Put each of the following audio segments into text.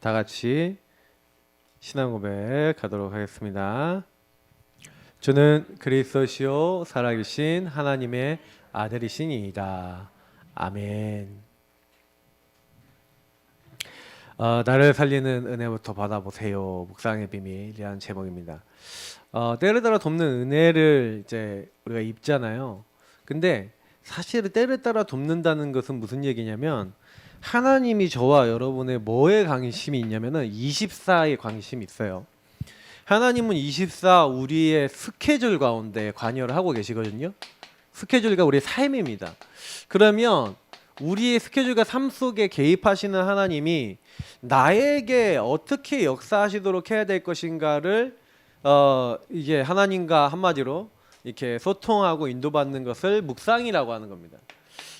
다 같이 신앙 고백 가도록 하겠습니다. 저는 그리스도시요 살아계신 하나님의 아들이시니이다. 아멘. 나를 살리는 은혜부터 받아보세요. 묵상의 비밀이라는 제목입니다. 때를 따라 돕는 은혜를 이제 우리가 입잖아요. 근데 사실은 때를 따라 돕는다는 것은 무슨 얘기냐면 하나님이 저와 여러분의 뭐에 관심이 있냐면은 24에 관심이 있어요. 하나님은 24 우리의 스케줄 가운데 관여를 하고 계시거든요. 스케줄과 우리의 삶입니다. 그러면 우리의 스케줄과 삶 속에 개입하시는 하나님이 나에게 어떻게 역사하시도록 해야 될 것인가를 이게 하나님과 한마디로 이렇게 소통하고 인도받는 것을 묵상이라고 하는 겁니다.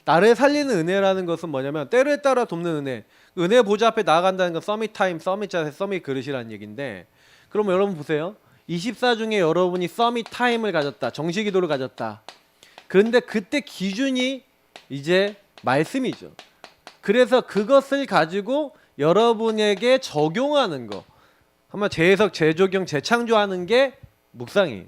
나를 살리는 은혜라는 것은 뭐냐면 때를 따라 돕는 은혜. 은혜 보좌 앞에 나아간다는 건 서밋 타임, 서밋 자세, 서밋 그릇이라는 얘기인데, 그럼 여러분 보세요. 24 중에 여러분이 서밋 타임을 가졌다. 정시 기도를 가졌다. 그런데 그때 기준이 이제 말씀이죠. 그래서 그것을 가지고 여러분에게 적용하는 거, 한번 재해석, 재조경, 재창조하는 게 묵상이에요.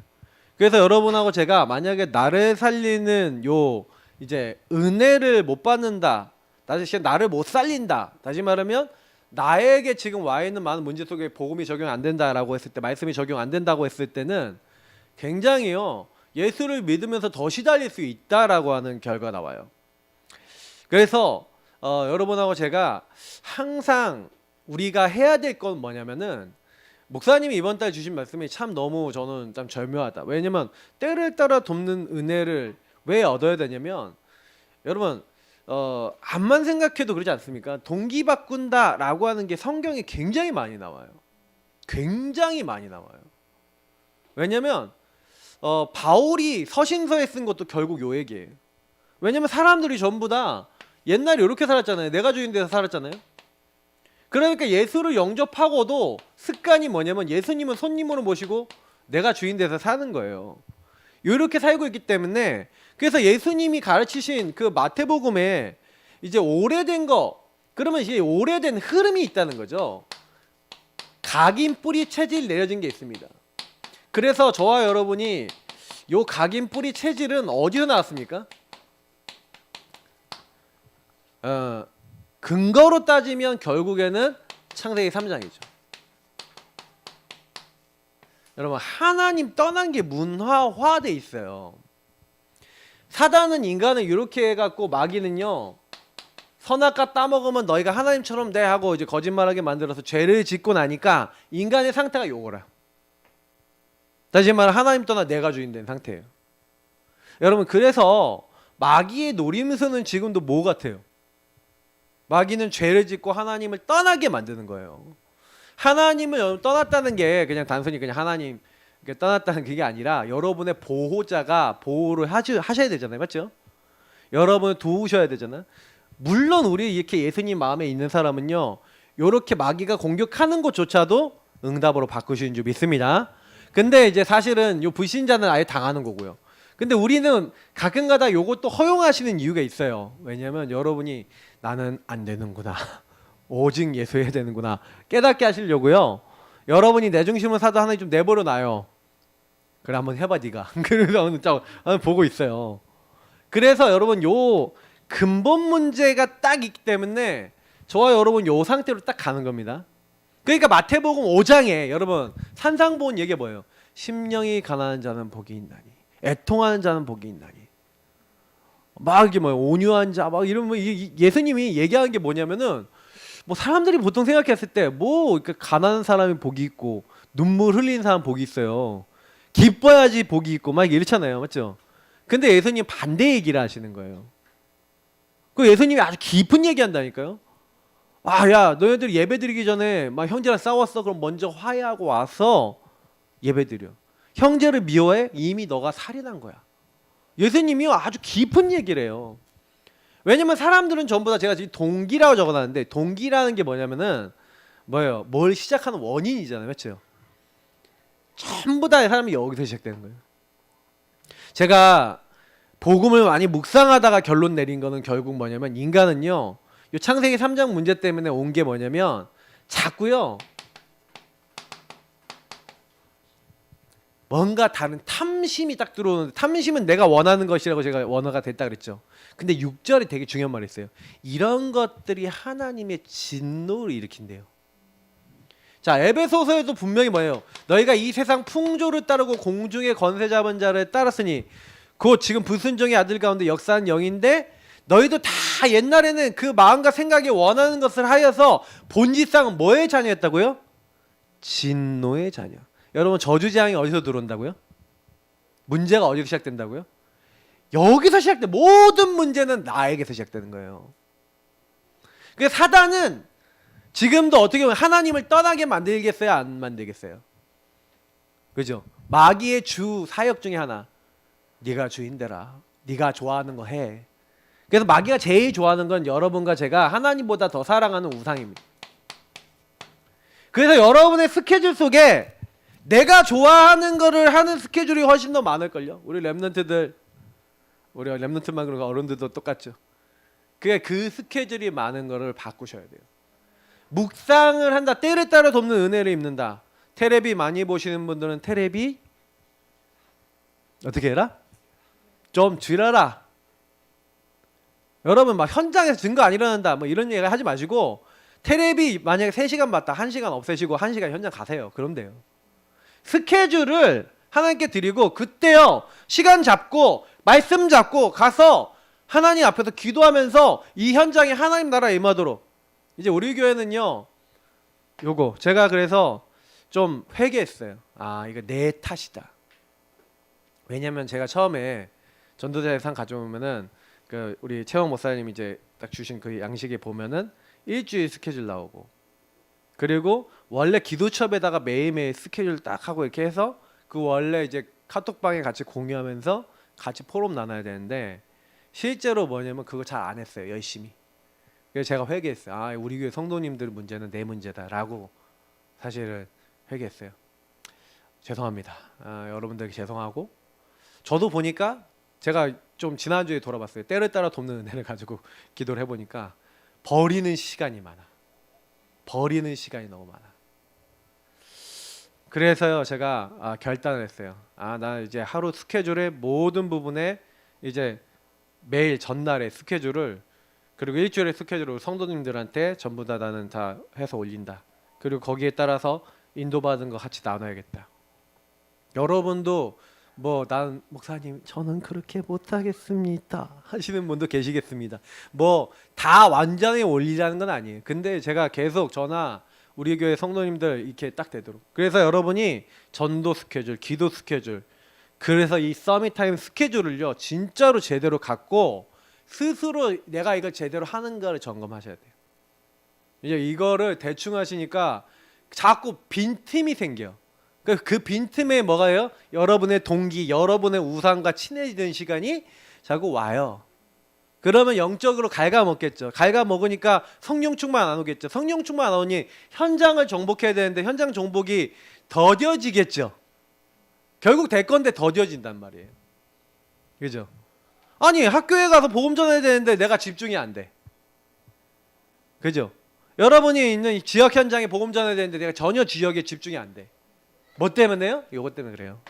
그래서 여러분하고 제가 만약에 나를 살리는 요 이제 은혜를 못 받는다, 다시 나를 못 살린다, 다시 말하면 나에게 지금 와 있는 많은 문제 속에 복음이 적용 안 된다라고 했을 때, 말씀이 적용 안 된다고 했을 때는 굉장히요 예수를 믿으면서 더 시달릴 수 있다라고 하는 결과가 나와요. 그래서 여러분하고 제가 항상 우리가 해야 될 건 뭐냐면은, 목사님이 이번 달 주신 말씀이 참 너무 저는 참 절묘하다. 왜냐면 때를 따라 돕는 은혜를 왜 얻어야 되냐면, 여러분 암만 생각해도 그러지 않습니까? 동기 바꾼다라고 하는 게 성경에 굉장히 많이 나와요. 굉장히 많이 나와요. 왜냐면 바울이 서신서에 쓴 것도 결국 요 얘기예요. 왜냐면 사람들이 전부 다 옛날에 이렇게 살았잖아요. 내가 주인 돼서 살았잖아요. 그러니까 예수를 영접하고도 습관이 뭐냐면 예수님은 손님으로 모시고 내가 주인 돼서 사는 거예요. 이렇게 살고 있기 때문에, 그래서 예수님이 가르치신 그 마태복음에 이제 오래된 거, 그러면 이제 오래된 흐름이 있다는 거죠. 각인 뿌리 체질 내려진 게 있습니다. 그래서 저와 여러분이 요 각인 뿌리 체질은 어디서 나왔습니까? 근거로 따지면 결국에는 창세기 3장이죠. 여러분, 하나님 떠난 게 문화화돼 있어요. 사단은 인간을 이렇게 해갖고, 마귀는요 선악과 따먹으면 너희가 하나님처럼 돼 하고 이제 거짓말하게 만들어서 죄를 짓고 나니까 인간의 상태가 요거라. 다시 말해 하나님 떠나 내가 주인 된 상태예요. 여러분, 그래서 마귀의 노림수는 지금도 뭐 같아요? 마귀는 죄를 짓고 하나님을 떠나게 만드는 거예요. 하나님을 떠났다는 게 그냥 단순히 그냥 하나님 떠났다는 그게 아니라 여러분의 보호자가 보호를 하셔야 되잖아요. 맞죠? 여러분을 도우셔야 되잖아요. 물론 우리 이렇게 예수님 마음에 있는 사람은요 요렇게 마귀가 공격하는 것조차도 응답으로 바꾸시는 줄 믿습니다. 근데 이제 사실은 요 불신자는 아예 당하는 거고요. 근데 우리는 가끔가다 요것도 허용하시는 이유가 있어요. 왜냐면 여러분이 나는 안 되는구나, 오직 예수 해야 되는구나 깨닫게 하시려고요. 여러분이 내 중심으로 사도 하나님 좀 내버려 놔요. 그래 한번 해봐 네가. 그래서 오늘 보고 있어요. 그래서 여러분 요 근본 문제가 딱 있기 때문에 저와 여러분 요 상태로 딱 가는 겁니다. 그러니까 마태복음 5장에 여러분 산상보훈 얘기가 뭐예요? 심령이 가난한 자는 복이 있나니, 애통하는 자는 복이 있나니, 막 이게 뭐 온유한 자 막 이런, 뭐 예수님이 얘기하는 게 뭐냐면은, 뭐 사람들이 보통 생각했을 때 뭐 가난한 사람이 복이 있고 눈물 흘리는 사람 복이 있어요. 기뻐야지 복이 있고 막 이렇잖아요. 맞죠? 근데 예수님 반대 얘기를 하시는 거예요. 그 예수님이 아주 깊은 얘기 한다니까요. 야 너희들 예배 드리기 전에 막 형제랑 싸웠어. 그럼 먼저 화해하고 와서 예배 드려. 형제를 미워해? 이미 너가 살인한 거야. 예수님이 아주 깊은 얘기를 해요. 왜냐면 사람들은 전부 다, 제가 지금 동기라고 적어놨는데 동기라는 게 뭐냐면은 뭐예요? 뭘 시작하는 원인이잖아요. 맞죠? 전부 다 사람이 여기서 시작되는 거예요. 제가 복음을 많이 묵상하다가 결론 내린 거는 결국 뭐냐면, 인간은요 요 창세기 3장 문제 때문에 온 게 뭐냐면 자꾸요 뭔가 다른 탐심이 딱 들어오는데, 탐심은 내가 원하는 것이라고 제가 원어가 됐다 그랬죠. 근데 6절에 되게 중요한 말이 있어요. 이런 것들이 하나님의 진노를 일으킨대요. 자, 에베소서에도 분명히 뭐예요? 너희가 이 세상 풍조를 따르고 공중의 권세 잡은 자를 따랐으니 곧 지금 불순종의 아들 가운데 역사한 영인데, 너희도 다 옛날에는 그 마음과 생각이 원하는 것을 하여서 본질상은 뭐의 자녀였다고요? 진노의 자녀. 여러분, 저주재앙이 어디서 들어온다고요? 문제가 어디서 시작된다고요? 여기서 시작돼. 모든 문제는 나에게서 시작되는 거예요. 그래서 사단은 지금도 어떻게 보면 하나님을 떠나게 만들겠어요? 안 만들겠어요? 그죠? 마귀의 주 사역 중에 하나, 네가 주인 되라, 네가 좋아하는 거 해. 그래서 마귀가 제일 좋아하는 건 여러분과 제가 하나님보다 더 사랑하는 우상입니다. 그래서 여러분의 스케줄 속에 내가 좋아하는 거를 하는 스케줄이 훨씬 더 많을걸요. 우리 랩런트들, 우리가 랩런트만 그런 거, 어른들도 똑같죠. 그 스케줄이 많은 거를 바꾸셔야 돼요. 묵상을 한다, 때를 따라 돕는 은혜를 입는다. 테레비 많이 보시는 분들은 테레비 어떻게 해라? 좀 줄여라. 여러분 막 현장에서 증거 안 일어난다 뭐 이런 얘기 하지 마시고, 테레비 만약에 3시간 봤다 1시간 없애시고 1시간 현장 가세요. 그럼 돼요. 스케줄을 하나님께 드리고 그때요 시간 잡고 말씀 잡고 가서 하나님 앞에서 기도하면서 이 현장에 하나님 나라 임하도록. 이제 우리 교회는요, 요거 제가 그래서 좀 회개했어요. 아, 이거 내 탓이다. 왜냐면 제가 처음에 전도자의 상 가져오면은 그 우리 최영 목사님이 이제 딱 주신 그 양식에 보면은 일주일 스케줄 나오고, 그리고 원래 기도첩에다가 매일매일 스케줄 딱 하고 이렇게 해서 그 원래 이제 카톡방에 같이 공유하면서 같이 포럼 나눠야 되는데, 실제로 뭐냐면 그거 잘 안 했어요. 열심히. 그래서 제가 회개했어요. 아, 우리 교회 성도님들 문제는 내 문제다라고 사실은 회개했어요. 죄송합니다. 여러분들에게 죄송하고, 저도 보니까 제가 좀 지난주에 돌아봤어요. 때를 따라 돕는 은혜를 가지고 기도를 해보니까 버리는 시간이 많아. 버리는 시간이 너무 많아. 그래서요 제가 결단을 했어요. 나 이제 하루 스케줄의 모든 부분에 이제 매일 전날의 스케줄을, 그리고 일주일의 스케줄을 성도님들한테 전부 다 나는 다 해서 올린다. 그리고 거기에 따라서 인도받은 거 같이 나눠야겠다. 여러분도 뭐 난 목사님 저는 그렇게 못하겠습니다 하시는 분도 계시겠습니다. 뭐 다 완전히 올리라는 건 아니에요. 근데 제가 계속 저나 우리 교회 성도님들 이렇게 딱 되도록. 그래서 여러분이 전도 스케줄, 기도 스케줄, 그래서 이 서밋 타임 스케줄을요 진짜로 제대로 갖고 스스로 내가 이걸 제대로 하는가를 점검하셔야 돼요. 이제 이거를 대충 하시니까 자꾸 빈틈이 생겨요. 그 빈틈에 뭐가요? 여러분의 동기, 여러분의 우상과 친해지는 시간이 자꾸 와요. 그러면 영적으로 갉아먹겠죠. 갉아먹으니까 성령 충만 안 오겠죠. 성령 충만 안 오니 현장을 정복해야 되는데 현장 정복이 더뎌지겠죠. 결국 될 건데 더뎌진단 말이에요. 그죠? 아니 학교에 가서 복음 전해야 되는데 내가 집중이 안 돼. 그죠? 여러분이 있는 지역 현장에 복음 전해야 되는데 내가 전혀 지역에 집중이 안 돼. 뭐 때문에요? 요것 때문에 그래요.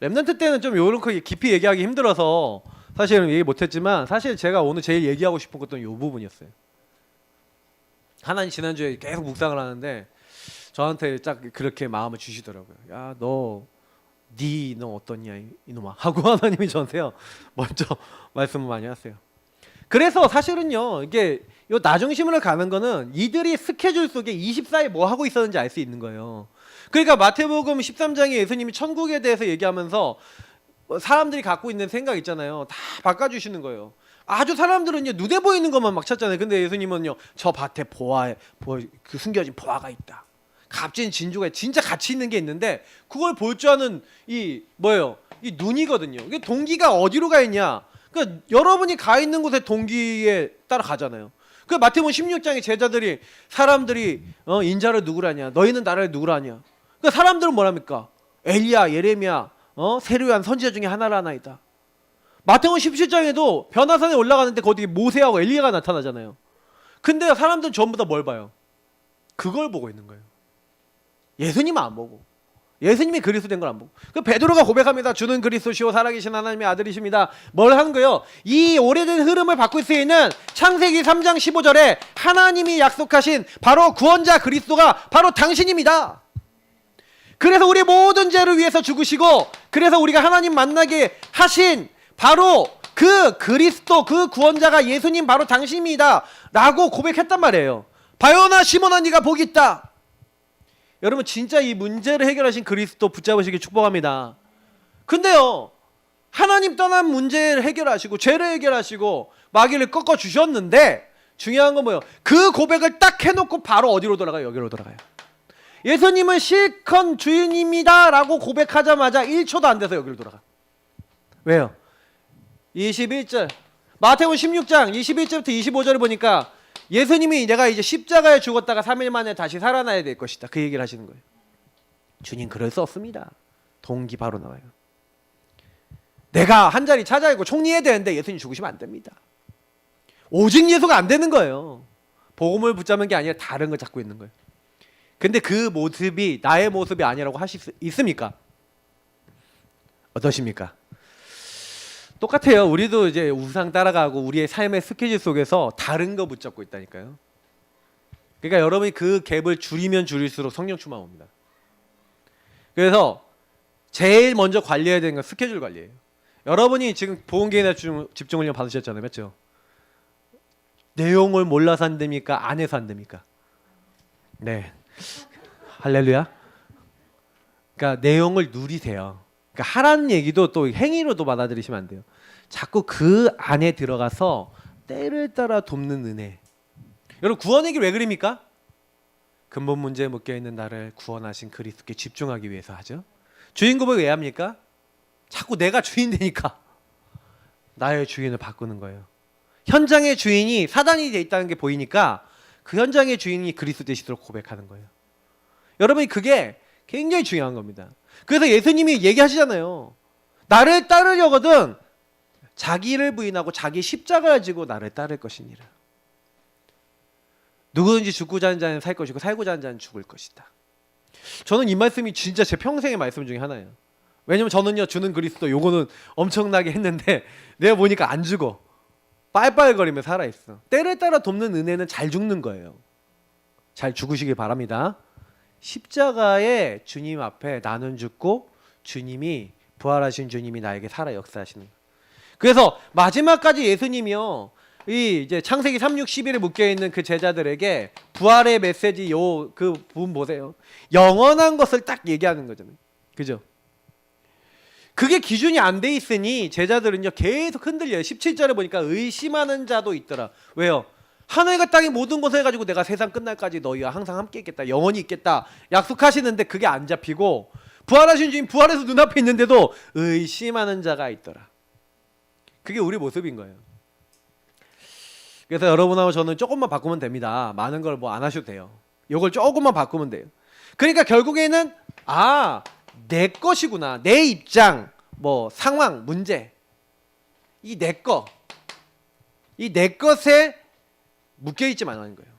랩넌트 때는 좀 요런 거 깊이 얘기하기 힘들어서 사실은 얘기 못했지만, 사실 제가 오늘 제일 얘기하고 싶은 것도 요 부분이었어요. 하나님 지난주에 계속 묵상을 하는데 저한테 딱 그렇게 마음을 주시더라고요. 야, 너 어떠냐 이놈아 하고 하나님이 저한테요 먼저 말씀을 많이 하세요. 그래서 사실은요 이게 요 나중심으로 가는 거는 이들이 스케줄 속에 24일 뭐 하고 있었는지 알 수 있는 거예요. 그러니까 마태복음 13장에 예수님이 천국에 대해서 얘기하면서 사람들이 갖고 있는 생각 있잖아요. 다 바꿔주시는 거예요. 아주 사람들은요 눈에 보이는 것만 막 찾잖아요. 근데 예수님은요 저 밭에 그 숨겨진 보화가 있다. 값진 진주가 진짜 가치 있는 게 있는데 그걸 볼 줄 아는 이 뭐예요? 이 눈이거든요. 이게 동기가 어디로 가 있냐? 그러니까 여러분이 가 있는 곳에 동기에 따라 가잖아요. 그 마태복음 16장에 제자들이 사람들이 인자를 누구라냐? 너희는 나를 누구라냐? 그러니까 사람들은 뭐랍니까? 엘리야, 예레미야, 세례요한 선지자 중에 하나라나이다. 마태복음 17장에도 변화산에 올라가는데 거기 모세하고 엘리야가 나타나잖아요. 근데 사람들은 전부 다 뭘 봐요? 그걸 보고 있는 거예요. 예수님 안 보고. 예수님이 그리스도 된 걸 안 보고. 그 베드로가 고백합니다. 주는 그리스도시요 살아계신 하나님의 아들이십니다. 뭘 하는 거예요? 이 오래된 흐름을 받고 있을 수 있는 창세기 3장 15절에 하나님이 약속하신 바로 구원자 그리스도가 바로 당신입니다. 그래서 우리 모든 죄를 위해서 죽으시고, 그래서 우리가 하나님 만나게 하신 바로 그 그리스도, 그 구원자가 예수님 바로 당신입니다 라고 고백했단 말이에요. 바요나 시몬아 네가 복이 있다. 여러분 진짜 이 문제를 해결하신 그리스도 붙잡으시길 축복합니다. 근데요, 하나님 떠난 문제를 해결하시고 죄를 해결하시고 마귀를 꺾어 주셨는데, 중요한 건 뭐예요? 그 고백을 딱 해놓고 바로 어디로 돌아가요? 여기로 돌아가요. 예수님은 실컷 주인입니다 라고 고백하자마자 1초도 안 돼서 여기로 돌아가. 왜요? 21절 마태복음 16장 21절부터 25절을 보니까 예수님이 내가 이제 십자가에 죽었다가 3일 만에 다시 살아나야 될 것이다, 그 얘기를 하시는 거예요. 주님 그럴 수 없습니다. 동기 바로 나와요. 내가 한 자리 찾아야 하고 총리해야 되는데 예수님 죽으시면 안 됩니다. 오직 예수가 안 되는 거예요. 복음을 붙잡는 게 아니라 다른 걸 잡고 있는 거예요. 근데 그 모습이 나의 모습이 아니라고 하실 수 있습니까? 어떠십니까? 똑같아요. 우리도 이제 우상 따라가고 우리의 삶의 스케줄 속에서 다른 거 붙잡고 있다니까요. 그러니까 여러분이 그 갭을 줄이면 줄일수록 성령 충만 옵니다. 그래서 제일 먼저 관리해야 되는 건 스케줄 관리예요. 여러분이 지금 보험계획이나 집중훈련 받으셨잖아요, 맞죠? 내용을 몰라서 안 됩니까? 안 해서 안 됩니까? 네, 할렐루야. 그러니까 내용을 누리세요. 그러니까 하라는 얘기도 또 행위로도 받아들이시면 안 돼요. 자꾸 그 안에 들어가서 때를 따라 돕는 은혜. 여러분 구원 얘기를 왜 그립니까? 근본 문제에 묶여있는 나를 구원하신 그리스도께 집중하기 위해서 하죠. 주인 고백 왜 합니까? 자꾸 내가 주인 되니까 나의 주인을 바꾸는 거예요. 현장의 주인이 사단이 돼 있다는 게 보이니까 그 현장의 주인이 그리스도 되시도록 고백하는 거예요. 여러분이 그게 굉장히 중요한 겁니다. 그래서 예수님이 얘기하시잖아요. 나를 따르려거든 자기를 부인하고 자기 십자가를 지고 나를 따를 것이니라. 누구든지 죽고자 하는 자는 살 것이고 살고자 하는 자는 죽을 것이다. 저는 이 말씀이 진짜 제 평생의 말씀 중에 하나예요. 왜냐면 저는요, 주는 그리스도 요거는 엄청나게 했는데 내가 보니까 안 죽어. 빨빨거리며 살아있어. 때를 따라 돕는 은혜는 잘 죽는 거예요. 잘 죽으시길 바랍니다. 십자가의 주님 앞에 나는 죽고 주님이 부활하신 주님이 나에게 살아 역사하시는 거예요. 그래서 마지막까지 예수님이요, 이 이제 창세기 3, 6, 11에 묶여 있는 그 제자들에게 부활의 메시지 요 그 부분 보세요. 영원한 것을 딱 얘기하는 거잖아요. 그죠? 그게 기준이 안 돼 있으니 제자들은요 계속 흔들려요. 17절에 보니까 의심하는 자도 있더라. 왜요? 하늘과 땅의 모든 것을 해가지고 내가 세상 끝날까지 너희와 항상 함께 있겠다, 영원히 있겠다 약속하시는데 그게 안 잡히고, 부활하신 주님 부활해서 눈앞에 있는데도 의심하는 자가 있더라. 그게 우리 모습인 거예요. 그래서 여러분하고 저는 조금만 바꾸면 됩니다. 많은 걸 뭐 안 하셔도 돼요. 이걸 조금만 바꾸면 돼요. 그러니까 결국에는 내 것이구나, 내 입장, 뭐 상황, 문제, 이 내 것에 묶여있지 말라는 거예요.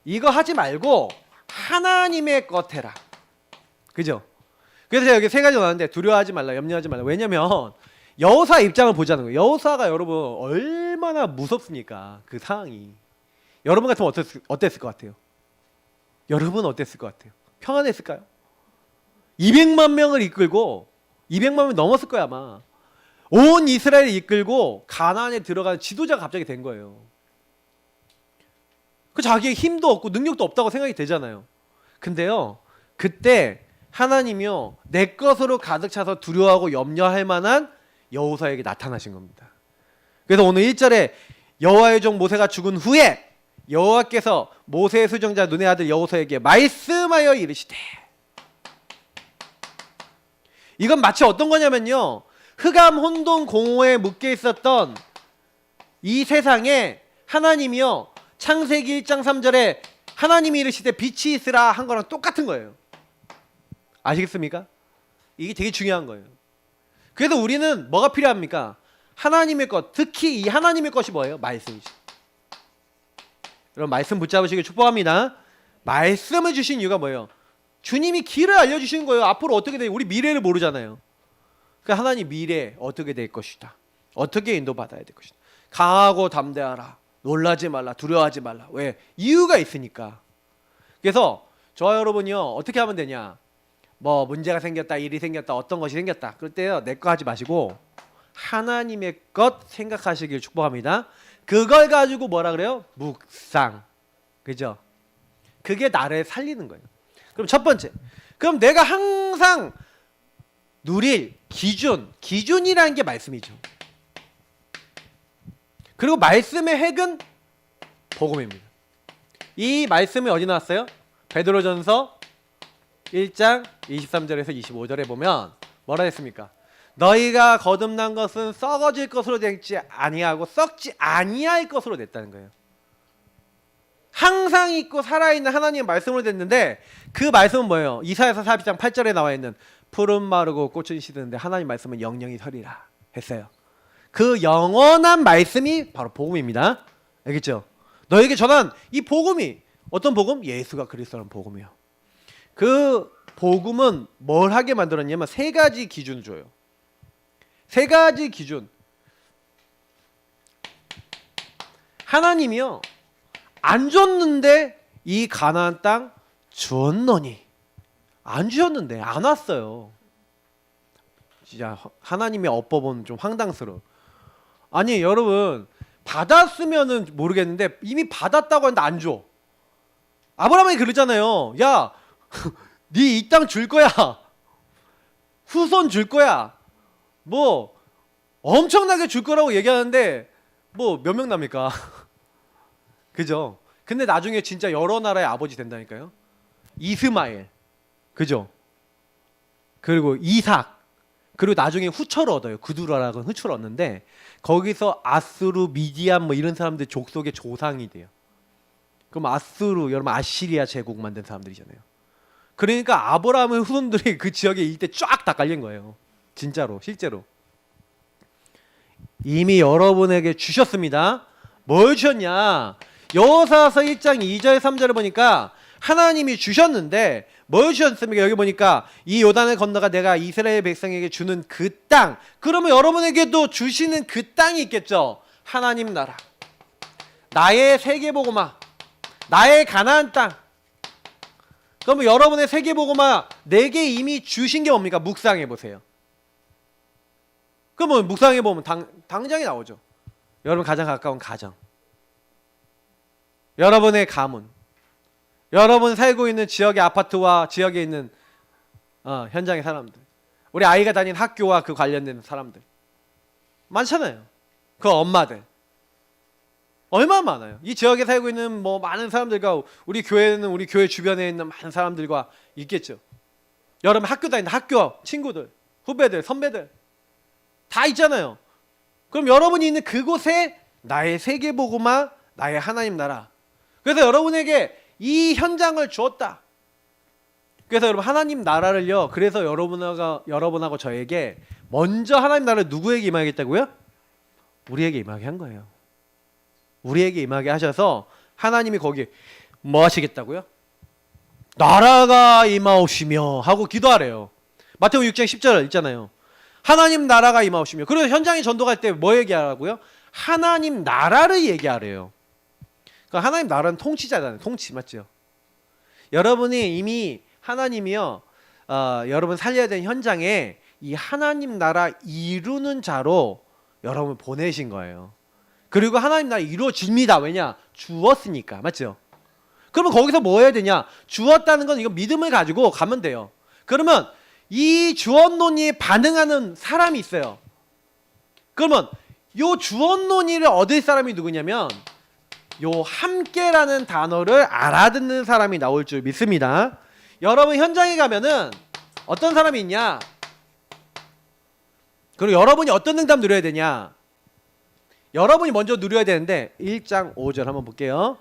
이거 하지 말고 하나님의 것 해라. 그죠? 그래서 제가 여기 세 가지 나왔는데 두려워하지 말라, 염려하지 말라. 왜냐면 여호수아 입장을 보자는 거예요. 여호수아가 여러분 얼마나 무섭습니까? 그 상황이. 여러분 같으면 어땠을 것 같아요? 여러분 어땠을 것 같아요? 평안했을까요? 200만 명을 이끌고, 200만 명 넘었을 거야 아마. 온 이스라엘을 이끌고 가나안에 들어가는 지도자가 갑자기 된 거예요. 그 자기의 힘도 없고 능력도 없다고 생각이 되잖아요. 근데요, 그때 하나님이요 내 것으로 가득 차서 두려워하고 염려할 만한 여호수아에게 나타나신 겁니다. 그래서 오늘 1절에 여호와의 종 모세가 죽은 후에 여호와께서 모세의 수정자 눈의 아들 여호수아에게 말씀하여 이르시되, 이건 마치 어떤 거냐면요, 흑암 혼돈 공허에 묶여 있었던 이 세상에 하나님이요 창세기 1장 3절에 하나님이 이르시되 빛이 있으라 한 거랑 똑같은 거예요. 아시겠습니까? 이게 되게 중요한 거예요. 그래서 우리는 뭐가 필요합니까? 하나님의 것, 특히 이 하나님의 것이 뭐예요? 말씀이죠. 여러분 말씀 붙잡으시길 축복합니다. 말씀을 주신 이유가 뭐예요? 주님이 길을 알려주시는 거예요. 앞으로 어떻게 돼? 우리 미래를 모르잖아요. 그러니까 하나님 미래 어떻게 될 것이다. 어떻게 인도받아야 될 것이다. 강하고 담대하라. 놀라지 말라. 두려워하지 말라. 왜? 이유가 있으니까. 그래서 저와 여러분이요. 어떻게 하면 되냐. 뭐 문제가 생겼다. 일이 생겼다. 어떤 것이 생겼다. 그럴 때요. 내 거 하지 마시고 하나님의 것 생각하시길 축복합니다. 그걸 가지고 뭐라 그래요? 묵상. 그죠? 그게 나를 살리는 거예요. 그럼 첫 번째. 그럼 내가 항상 누릴 기준이라는 게 말씀이죠. 그리고 말씀의 핵은 복음입니다. 이 말씀이 어디 나왔어요? 베드로전서 1장 23절에서 25절에 보면 뭐라 했습니까? 너희가 거듭난 것은 썩어질 것으로 되지 아니하고 썩지 아니할 것으로 됐다는 거예요. 항상 있고 살아있는 하나님의 말씀으로 됐는데 그 말씀은 뭐예요? 이사야서 42장 8절에 나와 있는 푸른 마르고 꽃은 시드는데 하나님 말씀은 영영이 서리라 했어요. 그 영원한 말씀이 바로 복음입니다. 알겠죠? 너에게 전한 이 복음이 어떤 복음? 예수가 그리스도라는 복음이에요. 그 복음은 뭘 하게 만들었냐면 세 가지 기준을 줘요. 세 가지 기준. 하나님이요 안 줬는데 이 가나안 땅 주었노니 안 주셨는데 안 왔어요. 진짜 하나님의 어법은 좀 황당스러워. 아니 여러분 받았으면은 모르겠는데 이미 받았다고 하는데 안 줘. 아브라함이 그러잖아요. 야, 네 이 땅 줄 거야. 후손 줄 거야. 뭐 엄청나게 줄 거라고 얘기하는데 뭐 몇 명 납니까? 그죠? 근데 나중에 진짜 여러 나라의 아버지 된다니까요. 이스마엘, 그죠? 그리고 이삭, 그리고 나중에 후처를 얻어요. 그두라라고 후처를 얻는데 거기서 아수르, 미디안 뭐 이런 사람들 족속의 조상이 돼요. 그럼 아수르, 여러분 아시리아 제국 만든 사람들이잖아요. 그러니까 아브라함의 후손들이 그 지역에 일대 쫙 다 깔린 거예요. 진짜로, 실제로. 이미 여러분에게 주셨습니다. 뭘 주셨냐? 여호사서 1장 2절 3절을 보니까 하나님이 주셨는데 뭘 주셨습니까? 여기 보니까 이 요단을 건너가 내가 이스라엘 백성에게 주는 그 땅. 그러면 여러분에게도 주시는 그 땅이 있겠죠. 하나님 나라, 나의 세계복음화, 나의 가나안 땅. 그러면 여러분의 세계복음화 내게 이미 주신 게 뭡니까? 묵상해 보세요. 그러면 묵상해 보면 당장이 나오죠. 여러분 가장 가까운 가정, 여러분의 가문, 여러분 살고 있는 지역의 아파트와 지역에 있는 현장의 사람들, 우리 아이가 다니는 학교와 그 관련된 사람들 많잖아요. 그 엄마들 얼마나 많아요. 이 지역에 살고 있는 뭐 많은 사람들과 우리 교회는 우리 교회 주변에 있는 많은 사람들과 있겠죠. 여러분 학교 다니는 학교 친구들, 후배들, 선배들 다 있잖아요. 그럼 여러분이 있는 그곳에 나의 세계복음화, 나의 하나님 나라. 그래서 여러분에게 이 현장을 주었다. 그래서 여러분 하나님 나라를요. 그래서 여러분하고 저에게 먼저 하나님 나라를 누구에게 임하겠다고요? 우리에게 임하게 한 거예요. 우리에게 임하게 하셔서 하나님이 거기 뭐 하시겠다고요? 나라가 임하옵시며 하고 기도하래요. 마태복음 6장 10절 있잖아요. 하나님 나라가 임하옵시며. 그래서 현장에 전도갈 때 뭐 얘기하라고요? 하나님 나라를 얘기하래요. 그러니까 하나님 나라는 통치자잖아요. 통치 맞죠? 여러분이 이미 하나님이요 여러분 살려야 되는 현장에 이 하나님 나라 이루는 자로 여러분을 보내신 거예요. 그리고 하나님 나라 이루어집니다. 왜냐? 주었으니까. 맞죠? 그러면 거기서 뭐 해야 되냐? 주었다는 건 이거 믿음을 가지고 가면 돼요. 그러면 이 주었노니에 반응하는 사람이 있어요. 그러면 요 주었노니를 얻을 사람이 누구냐면 요 함께라는 단어를 알아듣는 사람이 나올 줄 믿습니다. 여러분 현장에 가면은 어떤 사람이 있냐? 그리고 여러분이 어떤 응답 누려야 되냐? 여러분이 먼저 누려야 되는데 1장 5절 한번 볼게요.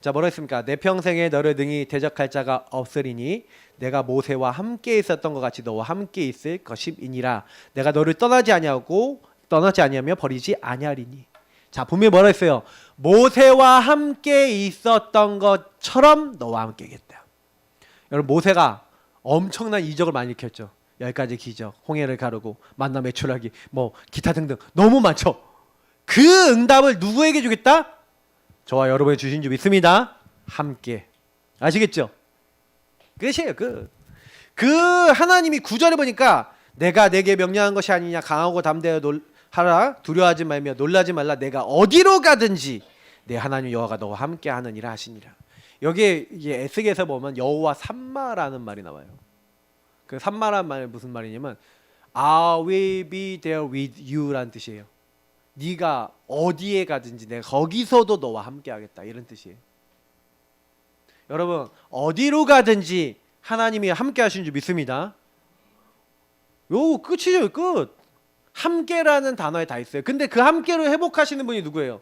자, 뭐라 했습니까? 내 평생에 너를 능히 대적할 자가 없으리니 내가 모세와 함께 있었던 것 같이 너와 함께 있을 것임이니라. 내가 너를 떠나지 아니하며 버리지 아니하리니. 자, 분명히 뭐라 했어요? 모세와 함께 있었던 것처럼 너와 함께 하겠다. 여러분 모세가 엄청난 이적을 많이 일으켰죠. 10가지 기적, 홍해를 가르고 만나 매출하기, 뭐 기타 등등 너무 많죠. 그 응답을 누구에게 주겠다? 저와 여러분이 주신 줄 믿습니다. 함께. 아시겠죠? 끝이에요. 그 하나님이 9절에 보니까 내가 내게 명령한 것이 아니냐, 강하고 담대하여 하라, 두려워하지 말며 놀라지 말라, 내가 어디로 가든지 내 하나님 여호와가 너와 함께 하느니라 하시니라. 여기에 이게 에스겔에서 보면 여호와 삼마라는 말이 나와요. 그 삼마라는 말이 무슨 말이냐면 I will be there with you라는 뜻이에요. 네가 어디에 가든지 내가 거기서도 너와 함께 하겠다, 이런 뜻이에요. 여러분 어디로 가든지 하나님이 함께 하신 줄 믿습니다. 요 끝이죠. 끝. 함께라는 단어에 다 있어요. 근데 그 함께로 회복하시는 분이 누구예요?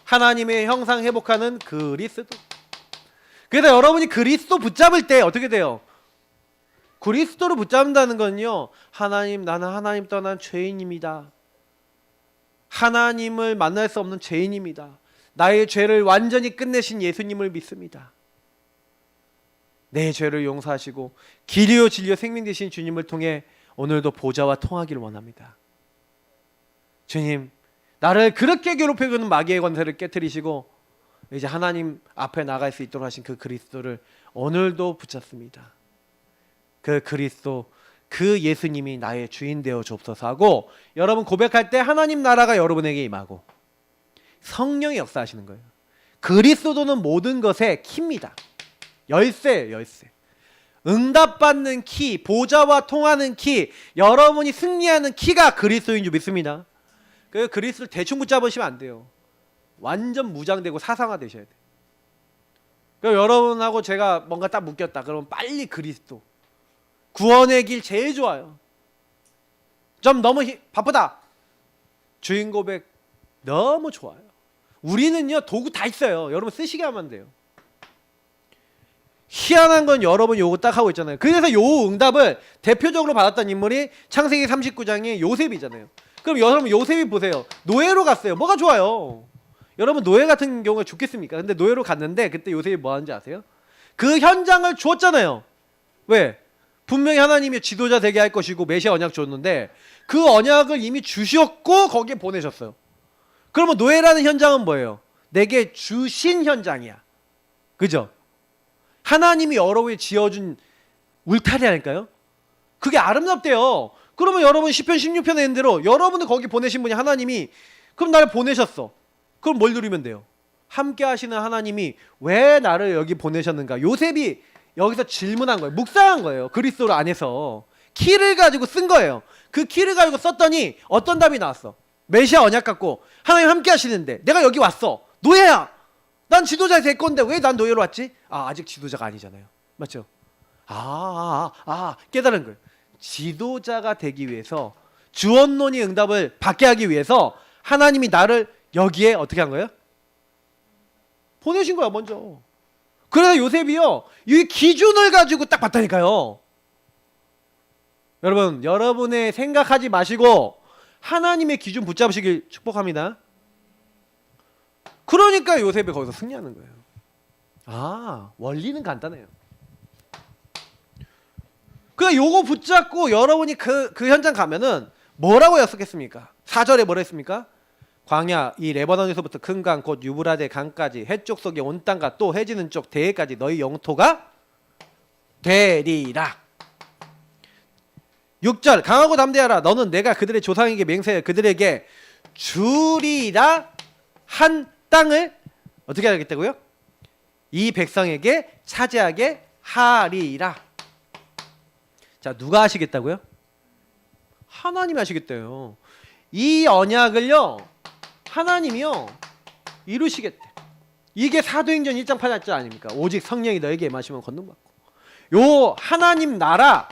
하나님의 형상 회복하는 그리스도. 그래서 여러분이 그리스도 붙잡을 때 어떻게 돼요? 그리스도를 붙잡는다는 건요, 하나님, 나는 하나님 떠난 죄인입니다. 하나님을 만날 수 없는 죄인입니다. 나의 죄를 완전히 끝내신 예수님을 믿습니다. 내 죄를 용서하시고 길이요 진리요 생명 되신 주님을 통해 오늘도 보좌와 통하기를 원합니다. 주님, 나를 그렇게 괴롭히는 마귀의 권세를 깨뜨리시고 이제 하나님 앞에 나갈 수 있도록 하신 그 그리스도를 오늘도 붙잡습니다. 그 그리스도, 그 예수님이 나의 주인 되어 주옵소서 하고 여러분 고백할 때 하나님 나라가 여러분에게 임하고 성령이 역사하시는 거예요. 그리스도는 모든 것의 키입니다. 열쇠예요, 열쇠. 응답받는 키, 보좌와 통하는 키, 여러분이 승리하는 키가 그리스도인 줄 믿습니다. 그 그리스도를 대충 붙잡으시면 안 돼요. 완전 무장되고 사상화 되셔야 돼요. 그러니까 여러분하고 제가 뭔가 딱 묶였다 그러면 빨리 그리스도, 구원의 길 제일 좋아요. 좀 너무 바쁘다, 주인 고백 너무 좋아요. 우리는요 도구 다 있어요. 여러분 쓰시게 하면 돼요. 희한한 건 여러분 요거 딱 하고 있잖아요. 그래서 요 응답을 대표적으로 받았던 인물이 창세기 39장의 요셉이잖아요. 그럼 여러분 요셉이 보세요. 노예로 갔어요. 뭐가 좋아요? 여러분 노예 같은 경우가 좋겠습니까? 근데 노예로 갔는데 그때 요셉이 뭐 하는지 아세요? 그 현장을 주었잖아요. 왜? 분명히 하나님이 지도자 되게 할 것이고 메시아 언약 줬는데 그 언약을 이미 주셨고 거기에 보내셨어요. 그러면 노예라는 현장은 뭐예요? 내게 주신 현장이야. 그죠? 하나님이 여러분이 지어준 울타리 아닐까요? 그게 아름답대요. 그러면 여러분 시편 16편에 있는 대로 여러분을 거기 보내신 분이 하나님이, 그럼 나를 보내셨어. 그럼 뭘 누리면 돼요? 함께 하시는 하나님이 왜 나를 여기 보내셨는가? 요셉이 여기서 질문한 거예요. 묵상한 거예요. 그리스도 안에서 키를 가지고 쓴 거예요. 그 키를 가지고 썼더니 어떤 답이 나왔어? 메시아 언약 갖고 하나님 함께 하시는데 내가 여기 왔어. 노예야. 난 지도자 될 건데 왜 난 노예로 왔지? 아직 지도자가 아니잖아요. 맞죠? 깨달은 거예요. 지도자가 되기 위해서, 주언론이 응답을 받게 하기 위해서 하나님이 나를 여기에 어떻게 한 거예요? 보내신 거야 먼저. 그래서 요셉이요 이 기준을 가지고 딱 봤다니까요. 여러분, 여러분의 생각하지 마시고 하나님의 기준 붙잡으시길 축복합니다. 그러니까 요셉이 거기서 승리하는 거예요. 원리는 간단해요. 그러니까 요거 붙잡고 여러분이 그 현장 가면은 뭐라고 약속했습니까? 4절에 뭐라 했습니까? 광야 이 레바논에서부터 큰 강 곧 유브라데 강까지 해쪽 속의 온 땅과 또 해지는 쪽 대해까지 너희 영토가 되리라. 6절 강하고 담대하라. 너는 내가 그들의 조상에게 맹세해 그들에게 주리라 한 땅을 어떻게 하겠다고요? 이 백성에게 차지하게 하리라. 자, 누가 하시겠다고요? 하나님이 하시겠대요. 이 언약을요 하나님이요 이루시겠대. 이게 사도행전 1장 8절 아닙니까? 오직 성령이 너에게 임하시면 권능받고. 요 하나님 나라,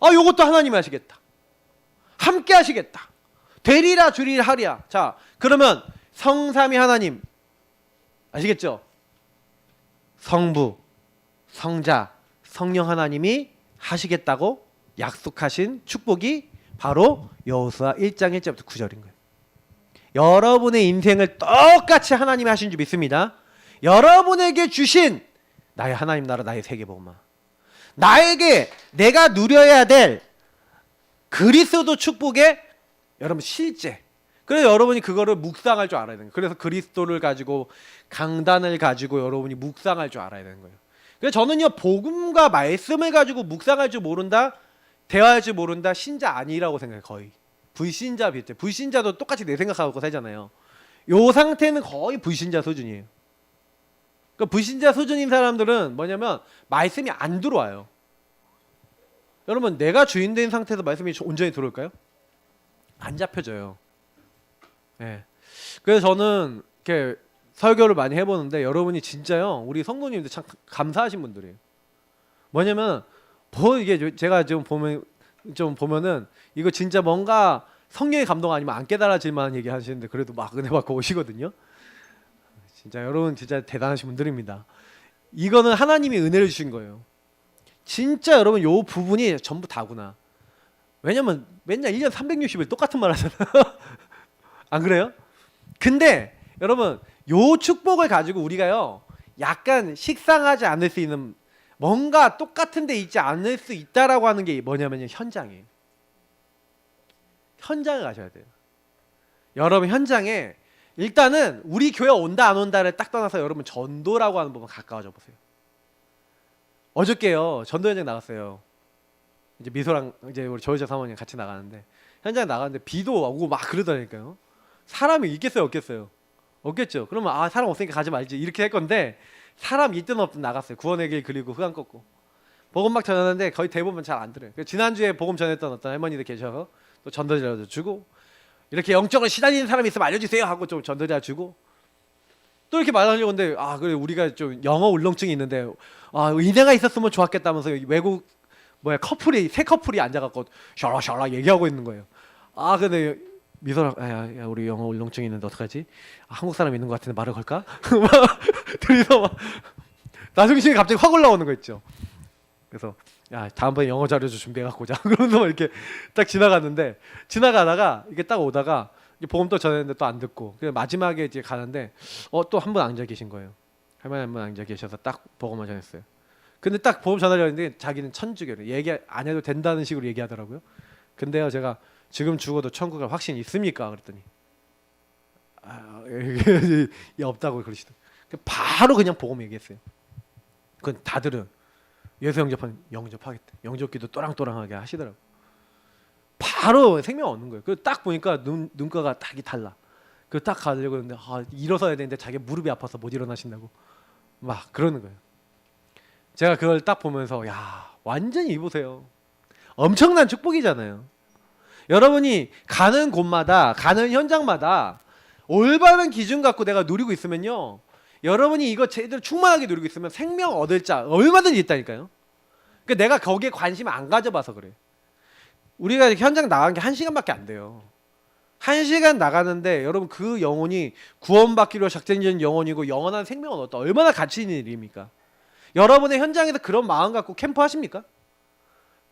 요것도 하나님이 하시겠다. 함께 하시겠다. 되리라 주리라 하리라. 자, 그러면 성삼위 하나님 아시겠죠? 성부, 성자, 성령 하나님이 하시겠다고 약속하신 축복이 바로 여호수아 1장 1절부터 9절인 거예요. 여러분의 인생을 똑같이 하나님이 하신 줄 믿습니다. 여러분에게 주신 나의 하나님 나라 나의 세계복음화, 나에게 내가 누려야 될 그리스도 축복의 여러분 실제. 그래서 여러분이 그거를 묵상할 줄 알아야 되는 거예요. 그래서 그리스도를 가지고 강단을 가지고 여러분이 묵상할 줄 알아야 되는 거예요. 그래서 저는요, 복음과 말씀을 가지고 묵상할 줄 모른다, 대화할 줄 모른다, 신자 아니라고 생각해요. 거의 불신자 비슷해. 불신자도 똑같이 내 생각하고 살잖아요. 요 상태는 거의 불신자 수준이에요. 그러니까 불신자 수준인 사람들은 뭐냐면 말씀이 안 들어와요. 여러분, 내가 주인 된 상태에서 말씀이 온전히 들어올까요? 안 잡혀져요. 예. 그래서 저는 이렇게 설교를 많이 해보는데 여러분이 진짜요, 우리 성도님들 참 감사하신 분들이에요. 뭐냐면 이게 제가 좀 보면은 이거 진짜 뭔가 성령의 감동 아니면 안 깨달아질 만한 얘기 하시는데 그래도 막 은혜 받고 오시거든요. 진짜 여러분 진짜 대단하신 분들입니다. 이거는 하나님이 은혜를 주신 거예요. 진짜 여러분 요 부분이 전부 다구나. 왜냐면 맨날 1년 360일 똑같은 말 하잖아요. 안 그래요? 근데 여러분 요 축복을 가지고 우리가요, 약간 식상하지 않을 수 있는, 뭔가 똑같은 데 있지 않을 수 있다라고 하는 게 뭐냐면요, 현장이에요. 현장을 가셔야 돼요. 여러분 현장에 일단은 우리 교회 온다 안 온다를 딱 떠나서 여러분 전도라고 하는 부분 가까워져 보세요. 어저께요, 전도 현장 나갔어요. 이제 미소랑 이제 우리 조여자 사모님 같이 나가는데 현장 나갔는데 비도 오고 막 그러더라니까요. 사람이 있겠어요, 없겠어요? 없겠죠. 그러면 사람 없으니까 가지 말지 이렇게 할 건데, 사람 있든 없든 나갔어요. 구원의 길 그리고 흑암 꺾고 복음 막 전하는데 거의 대부분 잘 안 들어요. 지난주에 복음 전했던 어떤 할머니들 계셔서 또 전도자도 주고, 이렇게 영적으로 시달리는 사람이 있으면 알려주세요 하고 좀 전도자 주고, 또 이렇게 말하려고 하는데 그래 우리가 좀 영어 울렁증이 있는데 은혜가 있었으면 좋았겠다면서 외국 커플이 세 커플이 앉아갖고 샤라샤라 얘기하고 있는 거예요. 근데 미소랑 야 우리 영어 울렁증이 있는데 어떡하지? 한국 사람 있는 것 같은데 말을 걸까? 둘이서 막 나중에 갑자기 확 올라오는 거 있죠. 그래서 야 다음번에 영어 자료 좀 준비해갖고 오자. 그러면서 막 이렇게 딱 지나갔는데, 지나가다가 이게 딱 오다가 복음 또 전했는데 또 안 듣고, 그래서 마지막에 이제 가는데 또 한 분 앉아 계신 거예요. 할머니 한 분 앉아 계셔서 딱 복음을 전했어요. 근데 딱 복음 전하려는데 자기는 천주교래. 얘기 안 해도 된다는 식으로 얘기하더라고요. 근데요, 제가 지금 죽어도 천국에 확신 있습니까? 그랬더니 없다고 그러시더라고요. 바로 그냥 복음 얘기했어요. 그건 다들은 예수 영접하겠대. 영접기도 또랑또랑하게 하시더라고. 바로 생명 얻는 거예요. 그 딱 보니까 눈가가 딱이 달라. 그 딱 가려고 했는데 일어서야 되는데 자기 무릎이 아파서 못 일어나신다고 막 그러는 거예요. 제가 그걸 딱 보면서 야, 완전히 이보세요. 엄청난 축복이잖아요. 여러분이 가는 곳마다, 가는 현장마다 올바른 기준 갖고 내가 누리고 있으면요, 여러분이 이거 제대로 충만하게 누리고 있으면 생명 얻을 자 얼마든지 있다니까요. 그러니까 내가 거기에 관심 안 가져봐서 그래. 우리가 현장 나간 게 1시간밖에 안 돼요. 1시간 나가는데 여러분 그 영혼이 구원받기로 작정된 영혼이고 영원한 생명을 얻다. 얼마나 가치 있는 일입니까? 여러분의 현장에서 그런 마음 갖고 캠프 하십니까?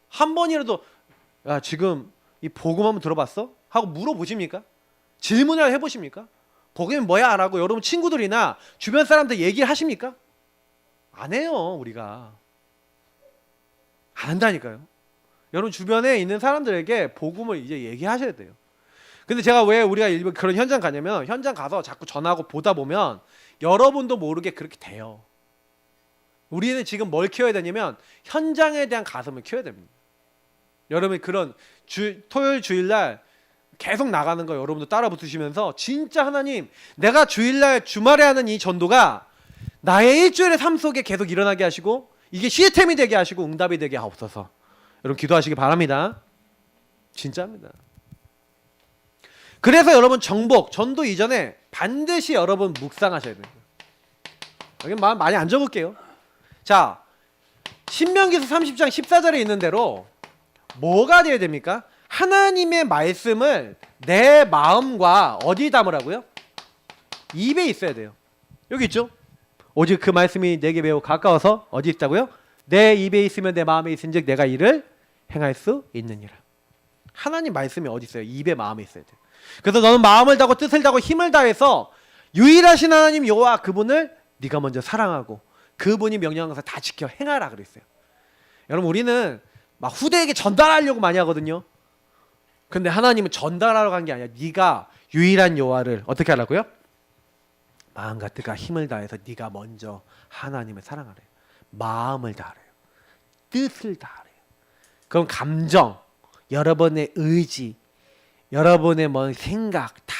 한 번이라도 야 지금 이 복음 한번 들어봤어? 하고 물어보십니까? 질문을 해보십니까? 복음이 뭐야? 안 하고 여러분 친구들이나 주변 사람들 얘기를 하십니까? 안 해요. 우리가 안 한다니까요. 여러분 주변에 있는 사람들에게 복음을 이제 얘기하셔야 돼요. 근데 제가 왜 우리가 일본 그런 현장 가냐면, 현장 가서 자꾸 전하고 보다 보면 여러분도 모르게 그렇게 돼요. 우리는 지금 뭘 키워야 되냐면 현장에 대한 가슴을 키워야 됩니다. 여러분이 그런 토요일 주일날 계속 나가는 거 여러분도 따라 붙으시면서 진짜 하나님, 내가 주일날 주말에 하는 이 전도가 나의 일주일의 삶 속에 계속 일어나게 하시고 이게 시스템이 되게 하시고 응답이 되게 하옵소서. 여러분 기도하시기 바랍니다. 진짜입니다. 그래서 여러분 정복, 전도 이전에 반드시 여러분 묵상하셔야 돼요. 여기 많이 안 적을게요. 자, 신명기서 30장 14절에 있는 대로 뭐가 되어야 됩니까? 하나님의 말씀을 내 마음과 어디 담으라고요? 입에 있어야 돼요. 여기 있죠? 오직 그 말씀이 내게 매우 가까워서 어디 있다고요? 내 입에 있으면 내 마음에 있은즉 내가 이를 행할 수 있느니라. 하나님 말씀이 어디 있어요? 입에 마음에 있어야 돼요. 그래서 너는 마음을 다하고 뜻을 다하고 힘을 다해서 유일하신 하나님 여호와 그분을 네가 먼저 사랑하고 그분이 명령한 것을 다 지켜 행하라 그랬어요. 여러분 우리는 막 후대에게 전달하려고 많이 하거든요. 근데 하나님은 전달하러 간 게 아니라 네가 유일한 여호와를 어떻게 하라고요? 마음과 뜻과 힘을 다해서 네가 먼저 하나님을 사랑하래요. 마음을 다하래요. 뜻을 다하래요. 그럼 감정, 여러분의 의지, 여러분의 뭔 생각 다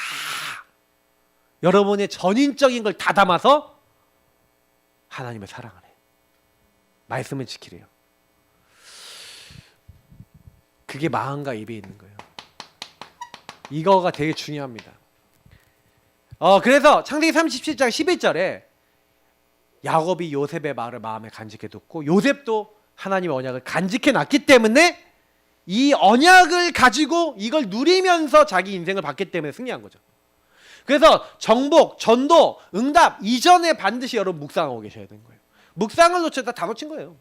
여러분의 전인적인 걸 다 담아서 하나님을 사랑하래요. 말씀을 지키래요. 그게 마음과 입에 있는 거예요. 이거가 되게 중요합니다. 그래서 창세기 37장 11절에 야곱이 요셉의 말을 마음에 간직해 뒀고 요셉도 하나님의 언약을 간직해 놨기 때문에 이 언약을 가지고 이걸 누리면서 자기 인생을 봤기 때문에 승리한 거죠. 그래서 정복, 전도, 응답 이전에 반드시 여러분 묵상하고 계셔야 되는 거예요. 묵상을 놓쳤다 다 놓친 거예요.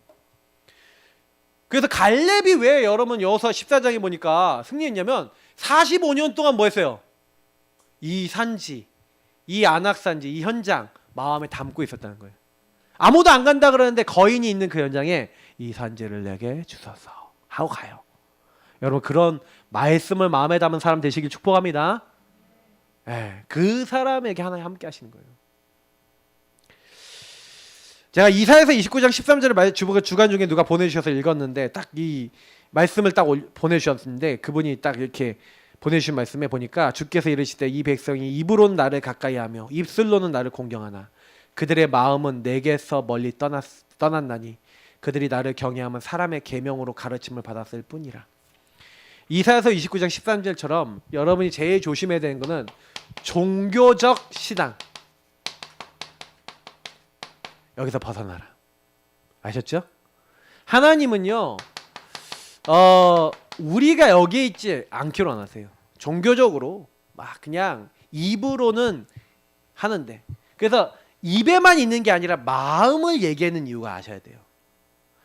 그래서 갈렙이 왜 여러분 여호수아 14장에 보니까 승리했냐면 45년 동안 뭐 했어요? 이 산지, 이 안악산지, 이 현장 마음에 담고 있었다는 거예요. 아무도 안 간다 그러는데 거인이 있는 그 현장에 이 산지를 내게 주소서 하고 가요. 여러분 그런 말씀을 마음에 담은 사람 되시길 축복합니다. 그 사람에게 하나님 함께 하시는 거예요. 제가 이사야서 29장 13절을 주간 중에 누가 보내주셔서 읽었는데 딱 이 말씀을 딱 보내주셨는데 그분이 딱 이렇게 보내주신 말씀에 보니까 주께서 이르시되 이 백성이 입으로는 나를 가까이하며 입술로는 나를 공경하나 그들의 마음은 내게서 멀리 떠났나니 그들이 나를 경외하면 사람의 계명으로 가르침을 받았을 뿐이라. 이사야서 29장 13절처럼 여러분이 제일 조심해야 되는 것은 종교적 신앙 여기서 벗어나라. 아셨죠? 하나님은요 우리가 여기에 있지 않기로 안 하세요. 종교적으로 막 그냥 입으로는 하는데 그래서 입에만 있는 게 아니라 마음을 얘기하는 이유가 아셔야 돼요.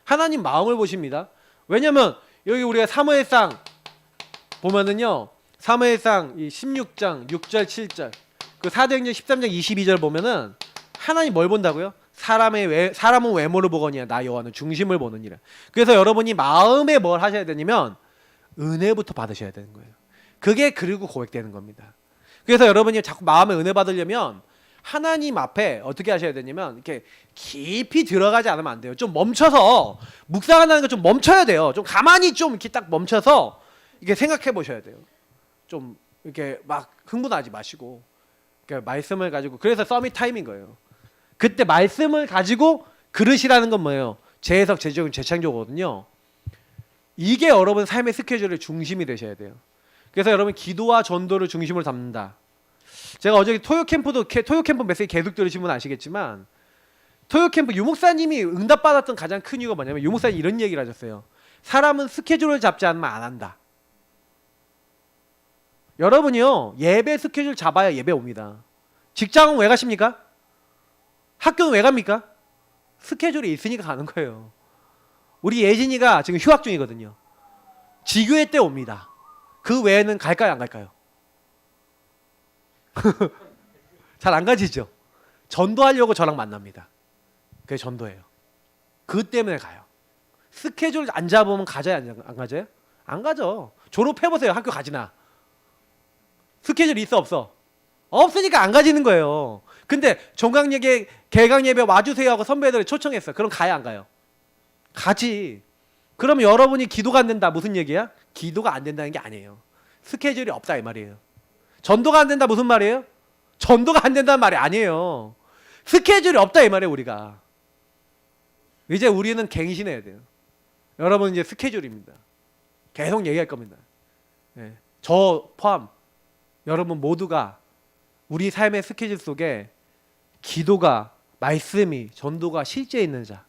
하나님 마음을 보십니다. 왜냐면 여기 우리가 사무엘상 보면은요 사무엘상 16장 6절 7절 그 사도행전 13장 22절 보면은 하나님 뭘 본다고요? 사람은 외모를 보거니와 나 여호와는 중심을 보느니라. 그래서 여러분이 마음에 뭘 하셔야 되냐면 은혜부터 받으셔야 되는 거예요. 그게 그리고 고백되는 겁니다. 그래서 여러분이 자꾸 마음에 은혜 받으려면 하나님 앞에 어떻게 하셔야 되냐면 이렇게 깊이 들어가지 않으면 안 돼요. 좀 멈춰서 묵상하는 거 좀 멈춰야 돼요. 좀 가만히 좀 이렇게 딱 멈춰서 이렇게 생각해 보셔야 돼요. 좀 이렇게 막 흥분하지 마시고 그러니까 말씀을 가지고 그래서 서밋 타임인 거예요. 그때 말씀을 가지고 그릇이라는 건 뭐예요? 재해석, 재조금, 재창조거든요. 이게 여러분 삶의 스케줄의 중심이 되셔야 돼요. 그래서 여러분 기도와 전도를 중심으로 담는다. 제가 어제 토요 캠프 메시지 계속 들으신 분 아시겠지만 토요 캠프 유목사님이 응답받았던 가장 큰 이유가 뭐냐면 유목사님이 이런 얘기를 하셨어요. 사람은 스케줄을 잡지 않으면 안 한다. 여러분이요 예배 스케줄 잡아야 예배 옵니다. 직장은 왜 가십니까? 학교는 왜 갑니까? 스케줄이 있으니까 가는 거예요. 우리 예진이가 지금 휴학 중이거든요. 지교회 때 옵니다. 그 외에는 갈까요 안 갈까요? 잘 안 가지죠. 전도하려고 저랑 만납니다. 그게 전도예요. 그 때문에 가요. 스케줄 안 잡으면 가져야 안 가져요? 안 가죠. 졸업해보세요. 학교 가지나. 스케줄이 있어 없어? 없으니까 안 가지는 거예요. 근데 종강예배, 개강예배 와주세요 하고 선배들을 초청했어. 그럼 가야 안 가요? 가지. 그러면 여러분이 기도가 안 된다 무슨 얘기야? 기도가 안 된다는 게 아니에요. 스케줄이 없다 이 말이에요. 전도가 안 된다 무슨 말이에요? 전도가 안 된다는 말이 아니에요. 스케줄이 없다 이 말이에요. 우리가 이제 우리는 갱신해야 돼요. 여러분 이제 스케줄입니다. 계속 얘기할 겁니다. 네. 저 포함 여러분 모두가 우리 삶의 스케줄 속에 기도가 말씀이 전도가 실제 있는 자.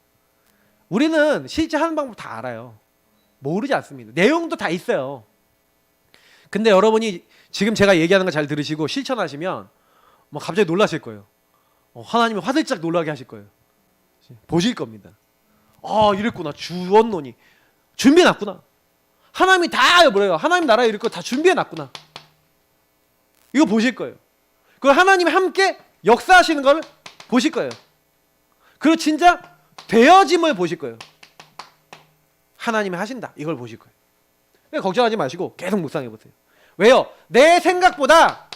우리는 실제 하는 방법 다 알아요. 모르지 않습니다. 내용도 다 있어요. 근데 여러분이 지금 제가 얘기하는 거 잘 들으시고 실천하시면 뭐 갑자기 놀라실 거예요. 하나님이 화들짝 놀라게 하실 거예요. 보실 겁니다. 이랬구나. 주원론이 준비해놨구나. 하나님이 다 뭐래요? 하나님 나라에 이럴 거 다 준비해놨구나. 이거 보실 거예요. 그리고 하나님이 함께 역사하시는 걸 보실 거예요. 그리고 진짜 되어짐을 보실 거예요. 하나님이 하신다. 이걸 보실 거예요. 그러니까 걱정하지 마시고 계속 묵상해 보세요. 왜요? 내 생각보다,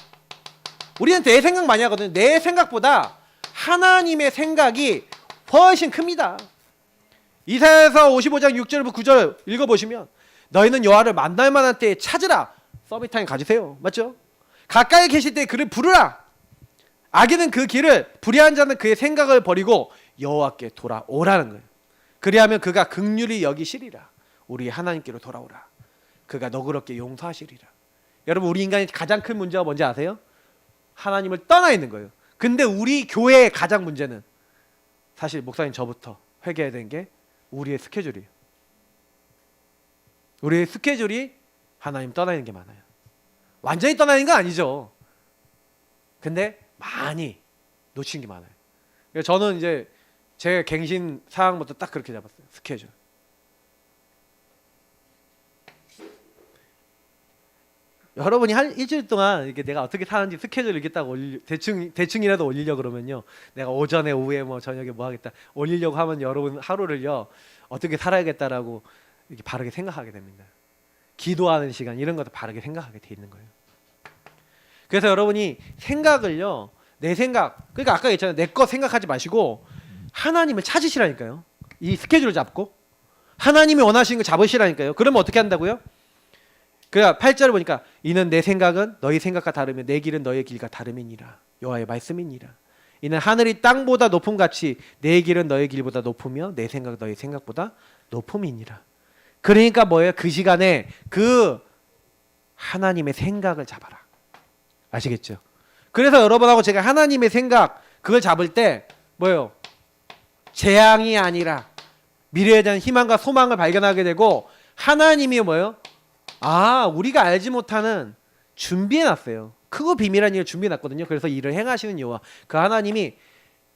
우리는 내 생각 많이 하거든요. 내 생각보다 하나님의 생각이 훨씬 큽니다. 이사야서 55장 6절부터 9절 읽어보시면 너희는 여호와를 만날 만한 때에 찾으라. 서밋타임 가지세요. 맞죠? 가까이 계실 때 그를 부르라. 악인은 그 길을, 불의한 자는 그의 생각을 버리고 여호와께 돌아오라는 거예요. 그리하면 그가 긍휼히 여기시리라. 우리 하나님께로 돌아오라. 그가 너그럽게 용서하시리라. 여러분, 우리 인간의 가장 큰 문제가 뭔지 아세요? 하나님을 떠나 있는 거예요. 근데 우리 교회의 가장 문제는, 사실 목사님 저부터 회개해야 되는 게 우리의 스케줄이에요. 우리의 스케줄이 하나님 떠나 있는 게 많아요. 완전히 떠나 있는 건 아니죠. 근데 많이 놓친 게 많아요. 그래서 저는 이제 제 갱신 사항부터 딱 그렇게 잡았어요. 스케줄. 여러분이 한 일주일 동안 이렇게 내가 어떻게 사는지 스케줄 이렇게 딱 대충이라도 올리려 그러면요, 내가 오전에, 오후에, 뭐 저녁에 뭐 하겠다 올리려고 하면 여러분 하루를요 어떻게 살아야겠다라고 이렇게 바르게 생각하게 됩니다. 기도하는 시간 이런 것도 바르게 생각하게 돼 있는 거예요. 그래서 여러분이 생각을요, 내 생각, 그러니까 아까 얘기했잖아요. 내 거 생각하지 마시고 하나님을 찾으시라니까요. 이 스케줄을 잡고 하나님이 원하시는 걸 잡으시라니까요. 그러면 어떻게 한다고요? 그러니까 8절을 보니까 이는 내 생각은 너희 생각과 다르며 내 길은 너희의 길과 다름이니라. 여호와의 말씀이니라. 이는 하늘이 땅보다 높음 같이 내 길은 너희 길보다 높으며 내 생각 너희 생각보다 높음이니라. 그러니까 뭐예요? 그 시간에 그 하나님의 생각을 잡아라. 아시겠죠? 그래서 여러분하고 제가 하나님의 생각 그걸 잡을 때 뭐예요? 재앙이 아니라 미래에 대한 희망과 소망을 발견하게 되고, 하나님이 뭐예요? 아, 우리가 알지 못하는 준비해놨어요. 크고 비밀한 일을 준비해놨거든요. 그래서 일을 행하시는 여호와, 그 하나님이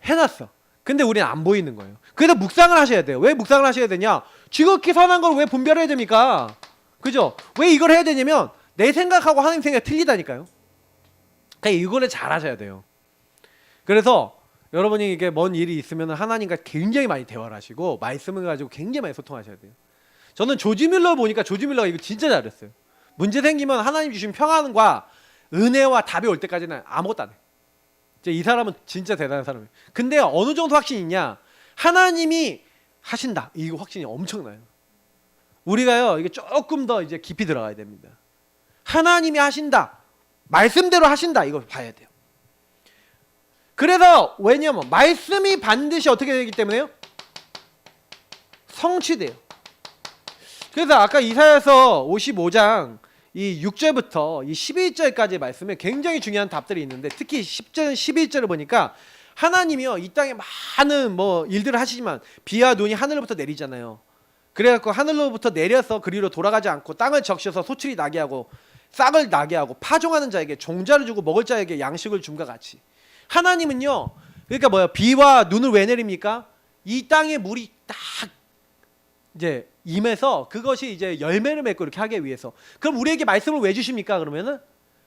해놨어. 근데 우리는 안 보이는 거예요. 그래서 묵상을 하셔야 돼요. 왜 묵상을 하셔야 되냐? 지극히 선한 걸 왜 분별해야 됩니까? 그죠? 왜 이걸 해야 되냐면 내 생각하고 하나님 생각이 틀리다니까요. 그러니까 이거를 잘 하셔야 돼요. 그래서 여러분이 이게 먼 일이 있으면 하나님과 굉장히 많이 대화를 하시고 말씀을 가지고 굉장히 많이 소통하셔야 돼요. 저는 조지 밀러 보니까 조지 밀러가 이거 진짜 잘했어요. 문제 생기면 하나님 주신 평안과 은혜와 답이 올 때까지는 아무것도 안 해. 이 사람은 진짜 대단한 사람이에요. 근데 어느 정도 확신이 있냐? 하나님이 하신다. 이거 확신이 엄청나요. 우리가요, 이게 조금 더 이제 깊이 들어가야 됩니다. 하나님이 하신다. 말씀대로 하신다. 이걸 봐야 돼요. 그래서 왜냐면 말씀이 반드시 어떻게 되기 때문에요? 성취돼요. 그래서 아까 이사야서 55장 이 6절부터 이 11절까지의 말씀에 굉장히 중요한 답들이 있는데, 특히 10절, 11절을 보니까 하나님이요, 이 땅에 많은 뭐 일들을 하시지만 비와 눈이 하늘로부터 내리잖아요. 그래갖고 하늘로부터 내려서 그리로 돌아가지 않고 땅을 적셔서 소출이 나게 하고 싹을 나게 하고 파종하는 자에게 종자를 주고 먹을 자에게 양식을 줌과 같이, 하나님은요, 그러니까 뭐야, 비와 눈을 왜 내립니까? 이 땅에 물이 딱 이제 임해서 그것이 이제 열매를 맺고 이렇게 하기 위해서. 그럼 우리에게 말씀을 왜 주십니까? 그러면은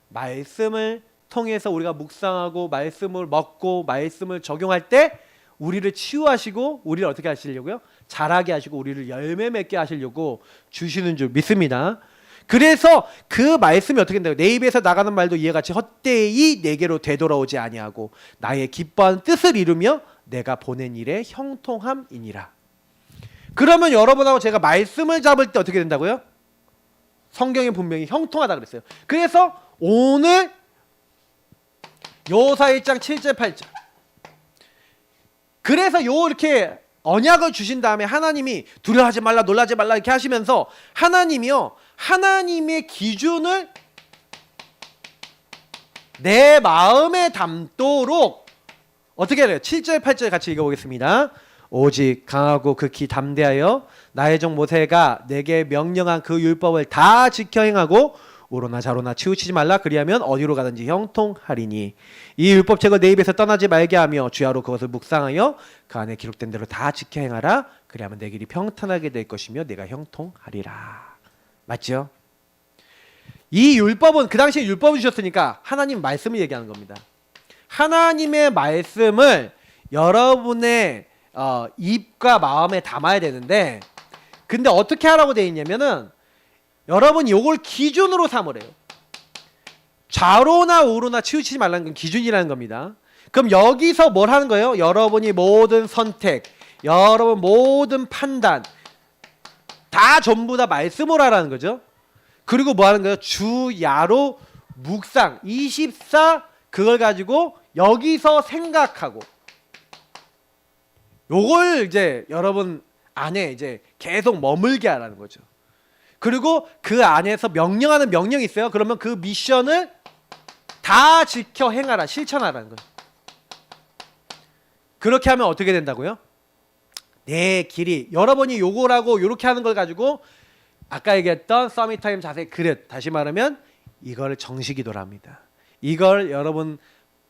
말씀을 통해서 우리가 묵상하고 말씀을 먹고 말씀을 적용할 때 우리를 치유하시고 우리를 어떻게 하시려고요? 자라게 하시고 우리를 열매 맺게 하시려고 주시는 줄 믿습니다. 그래서 그 말씀이 어떻게 된다고? 내 입에서 나가는 말도 이와 같이 헛되이 내게로 되돌아오지 아니하고 나의 기뻐하는 뜻을 이루며 내가 보낸 일에 형통함이니라. 그러면 여러분하고 제가 말씀을 잡을 때 어떻게 된다고요? 성경에 분명히 형통하다 그랬어요. 그래서 오늘 여호수아 1장 7절 8절, 그래서 이렇게 언약을 주신 다음에 하나님이 두려워하지 말라 놀라지 말라 이렇게 하시면서 하나님이요, 하나님의 기준을 내 마음에 담도록 어떻게 해야 돼요? 7절 8절 같이 읽어보겠습니다. 오직 강하고 극히 담대하여 나의 종 모세가 내게 명령한 그 율법을 다 지켜 행하고 우로나 좌로나 치우치지 말라. 그리하면 어디로 가든지 형통하리니 이 율법책을 내 입에서 떠나지 말게 하며 주야로 그것을 묵상하여 그 안에 기록된 대로 다 지켜 행하라. 그리하면 내 길이 평탄하게 될 것이며 내가 형통하리라. 맞죠? 이 율법은 그 당시에 율법을 주셨으니까 하나님 말씀을 얘기하는 겁니다. 하나님의 말씀을 여러분의 입과 마음에 담아야 되는데, 근데 어떻게 하라고 되어 있냐면은 여러분 요걸 기준으로 삼으래요. 좌로나 우로나 치우치지 말라는 건 기준이라는 겁니다. 그럼 여기서 뭘 하는 거예요? 여러분이 모든 선택, 여러분 모든 판단 다 전부 다 말씀으로 하라는 거죠. 그리고 뭐 하는 거예요? 주야로 묵상 24 그걸 가지고 여기서 생각하고, 요걸 이제 여러분 안에 이제 계속 머물게 하라는 거죠. 그리고 그 안에서 명령하는 명령이 있어요. 그러면 그 미션을 다 지켜 행하라, 실천하라는 거예요. 그렇게 하면 어떻게 된다고요? 내 길이, 여러분이 요거라고 요렇게 하는 걸 가지고 아까 얘기했던 서밋타임 자세 그릇, 다시 말하면 이걸 정식이도라 합니다. 이걸 여러분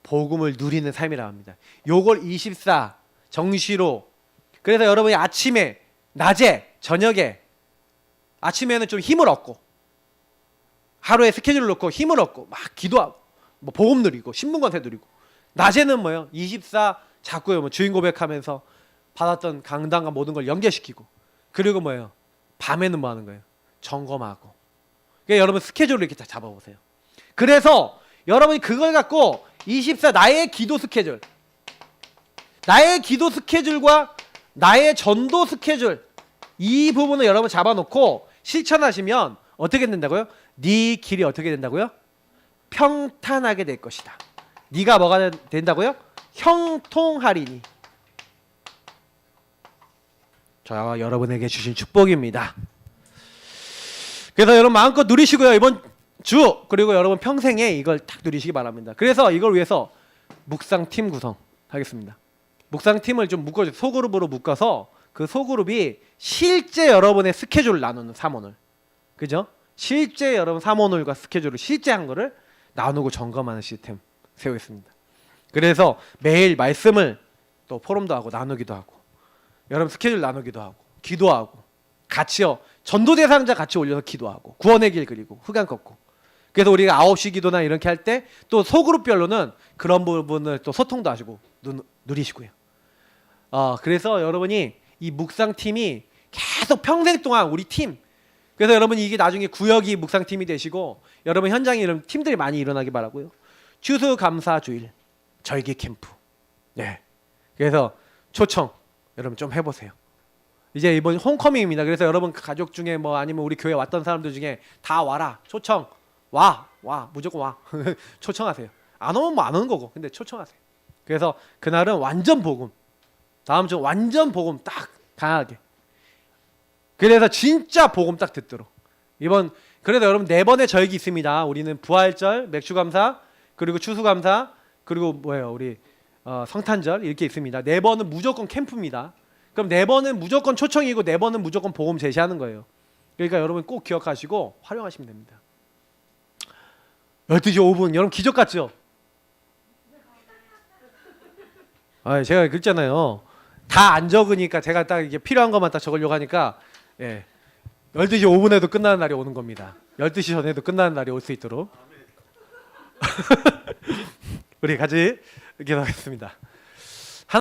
복음을 누리는 삶이라 합니다. 요걸 24 정시로. 그래서 여러분이 아침에, 낮에, 저녁에, 아침에는 좀 힘을 얻고, 하루에 스케줄을 놓고 힘을 얻고 막 기도하고 뭐 복음 누리고 신문 권세 누리고, 낮에는 뭐예요? 24 자꾸요 뭐 주인 고백하면서 받았던 강단과 모든 걸 연결시키고, 그리고 뭐예요? 밤에는 뭐 하는 거예요? 점검하고. 그러니까 여러분 스케줄을 이렇게 다 잡아보세요. 그래서 여러분이 그걸 갖고 24 나의 기도 스케줄, 나의 기도 스케줄과 나의 전도 스케줄, 이 부분을 여러분 잡아놓고 실천하시면 어떻게 된다고요? 네 길이 어떻게 된다고요? 평탄하게 될 것이다. 네가 뭐가 된다고요? 형통하리니. 저와 여러분에게 주신 축복입니다. 그래서 여러분 마음껏 누리시고요. 이번 주 그리고 여러분 평생에 이걸 딱 누리시기 바랍니다. 그래서 이걸 위해서 묵상팀 구성하겠습니다. 묵상팀을 좀 묶어줘, 소그룹으로 묶어서 그 소그룹이 실제 여러분의 스케줄을 나누는 사모늘, 그죠? 실제 여러분 사모늘과 스케줄을 실제 한 거를 나누고 점검하는 시스템 세우겠습니다. 그래서 매일 말씀을 또 포럼도 하고 나누기도 하고, 여러분 스케줄 나누기도 하고, 기도하고, 같이요 전도 대상자 같이 올려서 기도하고, 구원의 길 그리고 흑암 걷고. 그래서 우리가 9시 기도나 이렇게 할 때 또 소그룹별로는 그런 부분을 또 소통도 하시고 누리시고요. 그래서 여러분이 이 묵상팀이 계속 평생 동안 우리 팀, 그래서 여러분 이게 나중에 구역이 묵상팀이 되시고 여러분 현장에 이런 팀들이 많이 일어나기 바라고요. 추수감사주일, 절기 캠프. 네. 그래서 초청 여러분 좀 해보세요. 이제 이번 홈커밍입니다. 그래서 여러분 가족 중에 뭐 아니면 우리 교회 왔던 사람들 중에 다 와라. 초청. 와 무조건 와. 초청하세요. 안 오면 뭐 안 오는 거고. 근데 초청하세요. 그래서 그날은 완전 복음. 다음 주 완전 복음 딱 강하게. 그래서 진짜 복음 딱 듣도록. 이번 그래서 여러분 4번의 절기 있습니다. 우리는 부활절, 맥주감사, 그리고 추수감사, 그리고 뭐예요? 우리 성탄절 이렇게 있습니다. 4번은 무조건 캠프입니다. 그럼 4번은 무조건 초청이고 4번은 무조건 복음 제시하는 거예요. 그러니까 여러분 꼭 기억하시고 활용하시면 됩니다. 12시 5분 여러분 기적 같죠? 제가 그랬잖아요. 다 안 적으니까 제가 딱 이게 필요한 것만 딱 적으려고 하니까 12시 5분에도 끝나는 날이 오는 겁니다. 12시 전에도 끝나는 날이 올 수 있도록 우리 같이 기도하겠습니다.